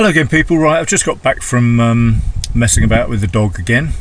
Hello again, people. Right, I've just got back from messing about with the dog again,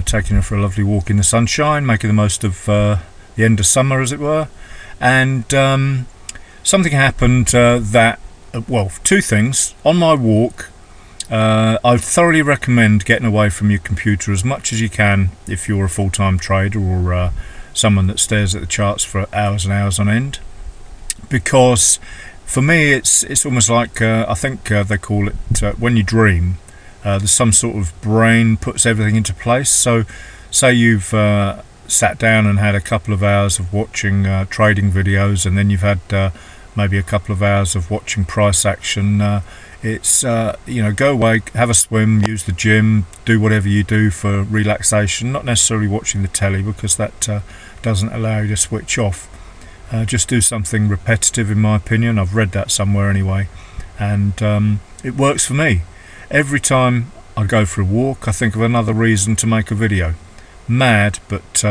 taking her for a lovely walk in the sunshine, making the most of the end of summer, as it were. And something happened that, well, two things. On my walk, I thoroughly recommend getting away from your computer as much as you can if you're a full-time trader or someone that stares at the charts for hours and hours on end, because for me it's almost like I think they call it when you dream, there's some sort of brain puts everything into place. So say you've sat down and had a couple of hours of watching trading videos, and then you've had maybe a couple of hours of watching price action. It's go away, have a swim, use the gym, do whatever you do for relaxation, not necessarily watching the telly, because that doesn't allow you to switch off. Just do something repetitive, in my opinion. I've read that somewhere anyway, and it works for me. Every time I go for a walk, I think of another reason to make a video. Mad, but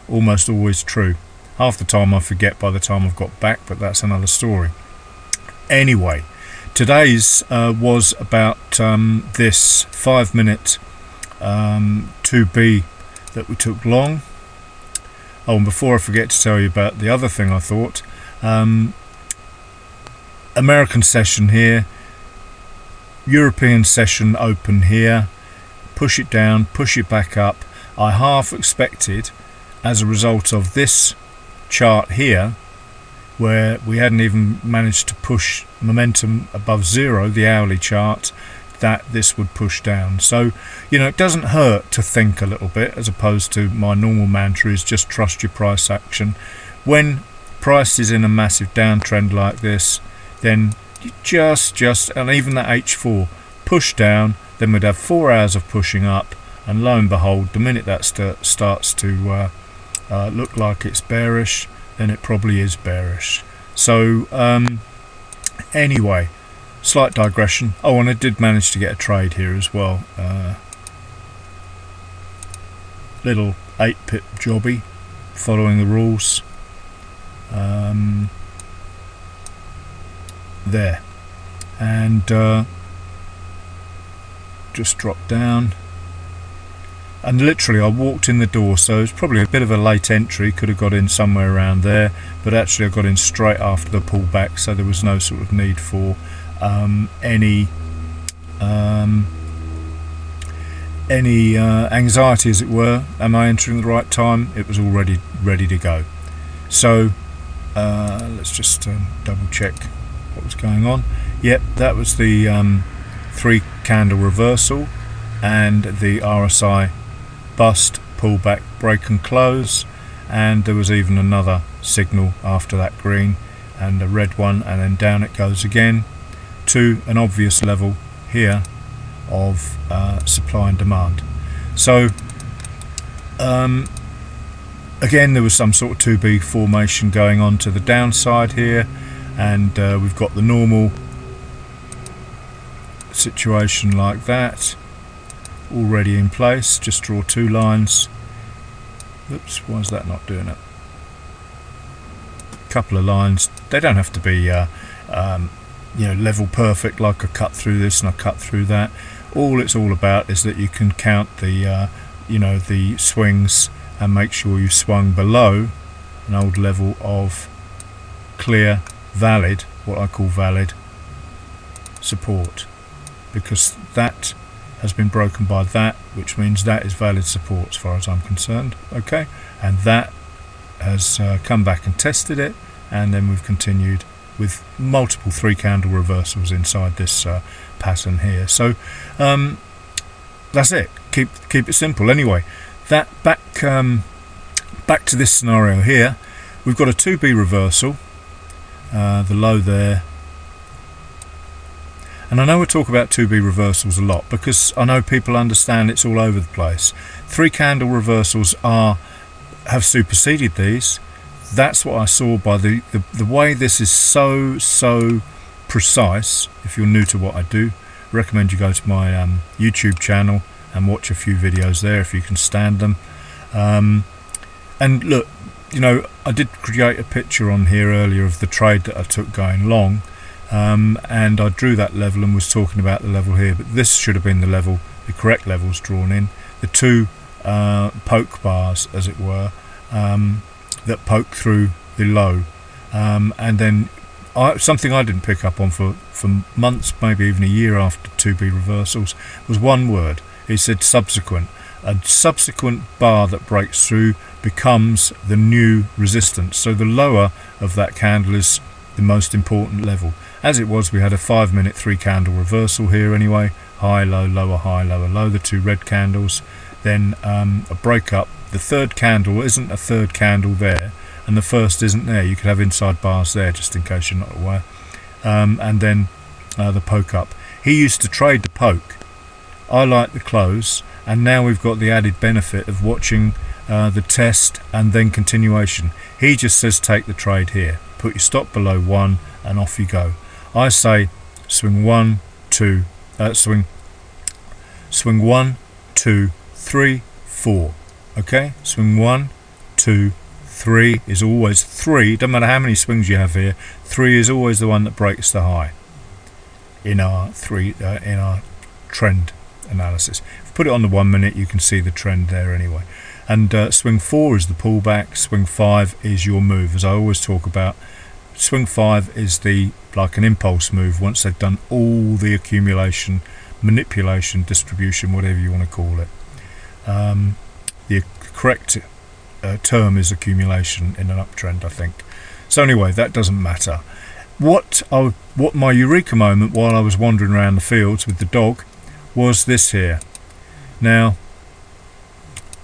almost always true. Half the time I forget by the time I've got back, but that's another story. Anyway, today's was about this 5-minute 2B that we took long. Oh, and before I forget to tell you about the other thing I thought, American session here, European session open here, push it down, push it back up. I half expected, as a result of this chart here, where we hadn't even managed to push momentum above zero, the hourly chart, that this would push down. So, it doesn't hurt to think a little bit, as opposed to my normal mantra is just trust your price action. When price is in a massive downtrend like this, then you just and even that H4 push down, then we'd have 4 hours of pushing up, and lo and behold, the minute that starts to look like it's bearish, then it probably is bearish. So anyway, slight digression. Oh, and I did manage to get a trade here as well. Little 8-pip jobby, following the rules. There, and just dropped down. And literally I walked in the door, so it's probably a bit of a late entry, could have got in somewhere around there, but actually I got in straight after the pullback, so there was no sort of need for any anxiety, as it were. Am I entering the right time? It was already ready to go. So let's just double check what was going on. Yep, that was the 3-candle reversal and the RSI bust, pullback, break and close, and there was even another signal after that green and a red one, and then down it goes again to an obvious level here of supply and demand. So again, there was some sort of 2B formation going on to the downside here, and we've got the normal situation like that already in place. Just draw 2 lines. Oops, why is that not doing it? Couple of lines. They don't have to be level perfect, like I cut through this and I cut through that. All it's all about is that you can count the the swings and make sure you swung below an old level of clear, valid, what I call valid support, because that has been broken by that, which means that is valid support as far as I'm concerned. Okay, and that has come back and tested it, and then we've continued with multiple 3-candle reversals inside this pattern here. So that's it. Keep it simple. Anyway, that back to this scenario here. We've got a 2B reversal, the low there. And I know we talk about 2B reversals a lot, because I know people understand it's all over the place. 3-candle reversals have superseded these. That's what I saw by the way this is so precise. If you're new to what I do, I recommend you go to my YouTube channel and watch a few videos there if you can stand them. And look, I did create a picture on here earlier of the trade that I took going long, and I drew that level and was talking about the level here, but this should have been the level, the correct levels drawn in, the two poke bars, as it were, that poke through the low, and then something I didn't pick up on for months, maybe even a year after 2B reversals, was one word. It said subsequent. A subsequent bar that breaks through becomes the new resistance. So the lower of that candle is the most important level. As it was, we had a 5-minute 3-candle reversal here anyway. High, low, lower, high, lower, low, the two red candles. Then a break up. The third candle isn't a third candle there, and the first isn't there. You could have inside bars there, just in case you're not aware. And then the poke up. He used to trade the poke. I like the close, and now we've got the added benefit of watching the test and then continuation. He just says take the trade here. Put your stop below 1 and off you go. I say swing 1, 2, swing 1, 2, 3, 4. Okay, swing 1, 2, 3 is always 3. Doesn't matter how many swings you have here. 3 is always the one that breaks the high in our trend analysis. If you put it on the 1 minute, you can see the trend there anyway. And swing 4 is the pullback. Swing 5 is your move, as I always talk about. Swing 5 is like an impulse move once they've done all the accumulation, manipulation, distribution, whatever you want to call it. The correct term is accumulation in an uptrend, I think. So anyway, that doesn't matter. What my eureka moment while I was wandering around the fields with the dog was this here. Now,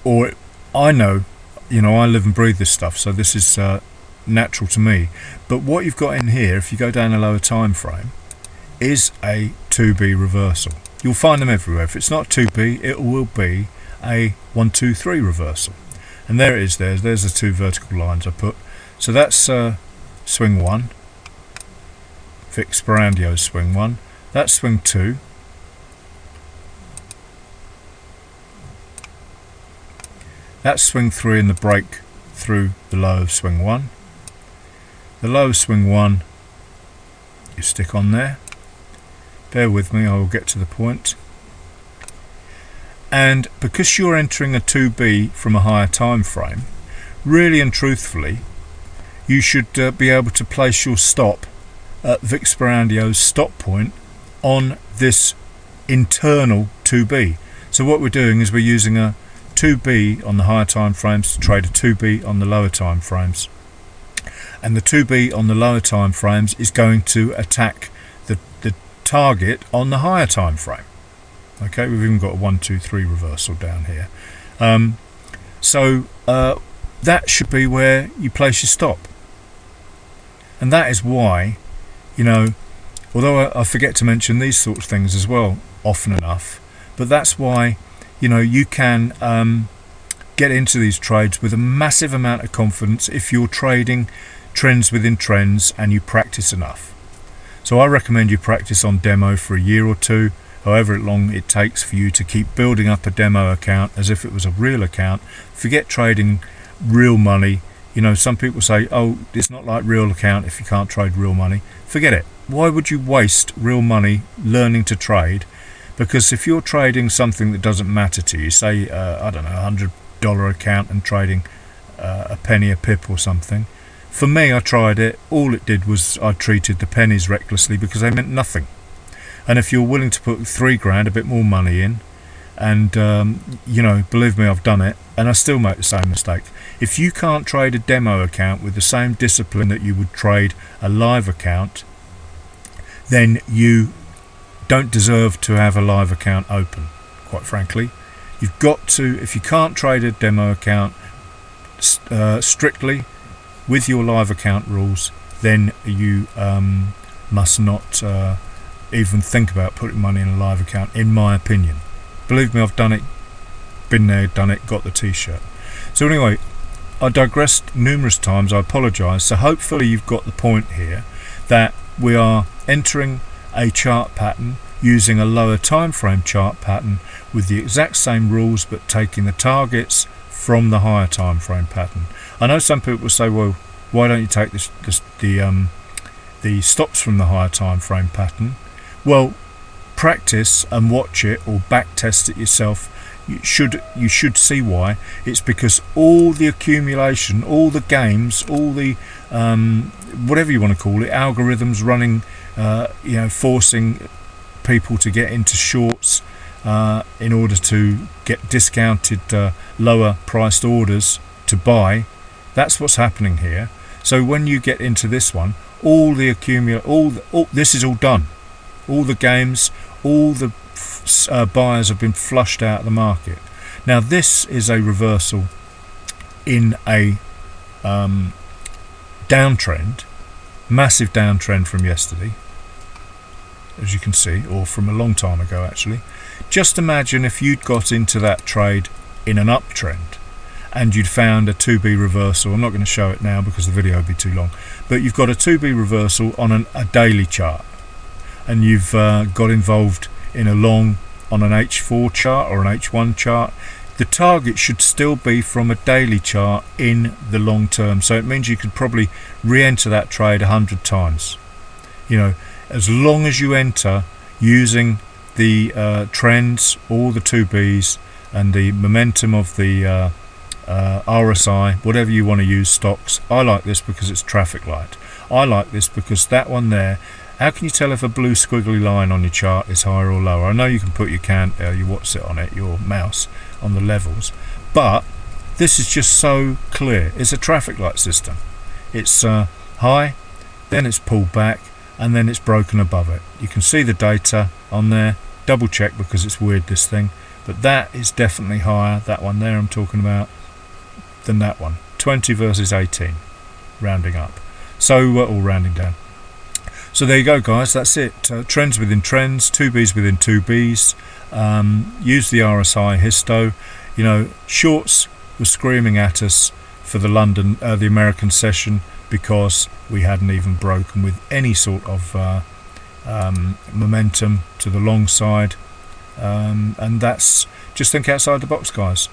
I know, I live and breathe this stuff, so this is natural to me. But what you've got in here, if you go down a lower time frame, is a 2B reversal. You'll find them everywhere. If it's not 2B, it will be a 1, 2, 3 reversal. And there it is. There's the two vertical lines I put. So that's swing 1. Vic Sperandio's swing 1. That's swing 2. That's swing 3 and the break through the low of swing 1. The low of swing 1, you stick on there. Bear with me, I will get to the point. And because you're entering a 2B from a higher time frame, really and truthfully, you should be able to place your stop at Vic Sperandio's stop point on this internal 2B. So what we're doing is we're using a 2B on the higher time frames to trade a 2B on the lower time frames, and the 2B on the lower time frames is going to attack the target on the higher time frame. Okay, we've even got a 1, 2, 3 reversal down here. So that should be where you place your stop, and that is why, although I forget to mention these sorts of things as well often enough, but that's why you can get into these trades with a massive amount of confidence if you're trading trends within trends and you practice enough. So I recommend you practice on demo for a year or two, however long it takes for you to keep building up a demo account as if it was a real account. Forget trading real money. Some people say, oh, it's not like real account if you can't trade real money. Forget it. Why would you waste real money learning to trade? Because if you're trading something that doesn't matter to you, say, I don't know, $100 account and trading a penny a pip or something. For me, I tried it. All it did was I treated the pennies recklessly because they meant nothing. And if you're willing to put $3,000, a bit more money in, and believe me, I've done it, and I still make the same mistake. If you can't trade a demo account with the same discipline that you would trade a live account, then you don't deserve to have a live account open, quite frankly. You've got to, if you can't trade a demo account strictly with your live account rules, then you must not even think about putting money in a live account, in my opinion. Believe me, I've done it, been there, done it, got the t-shirt. So anyway, I digressed numerous times, I apologise. So hopefully you've got the point here that we are entering a chart pattern using a lower time frame chart pattern with the exact same rules, but taking the targets from the higher time frame pattern. I know some people will say, well, why don't you take the the stops from the higher time frame pattern, well, practice and watch it or back test it yourself. You should see why. It's because all the accumulation, all the games, all the whatever you want to call it, algorithms running, forcing people to get into shorts in order to get discounted, lower priced orders to buy. That's what's happening here. So when you get into this one, all the this is all done. All the games, all the buyers have been flushed out of the market. Now this is a reversal in a downtrend, massive downtrend from yesterday, as you can see, or from a long time ago actually. Just imagine if you'd got into that trade in an uptrend and you'd found a 2B reversal. I'm not going to show it now because the video would be too long, but you've got a 2B reversal on a daily chart, and you've got involved in a long on an H4 chart or an H1 chart. The target should still be from a daily chart in the long term, so it means you could probably re-enter that trade 100 times. As long as you enter using the trends, all the 2Bs and the momentum of the RSI, whatever you want to use, stocks. I like this because it's traffic light. I like this because that one there, how can you tell if a blue squiggly line on your chart is higher or lower? I know you can put your what's it on it, your mouse on the levels, but this is just so clear. It's a traffic light system. It's high, then it's pulled back, and then it's broken above it. You can see the data on there. Double check because it's weird, this thing, but that is definitely higher, that one there I'm talking about, than that one. 20 versus 18, rounding up, so or rounding down. So there you go, guys, that's it. Trends within trends, 2Bs within 2Bs. Use the RSI histo. Shorts were screaming at us for the American session because we hadn't even broken with any sort of momentum to the long side, and that's just think outside the box, guys.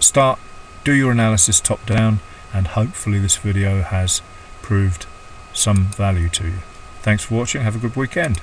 Do your analysis top down, and hopefully this video has proved some value to you. Thanks for watching. Have a good weekend.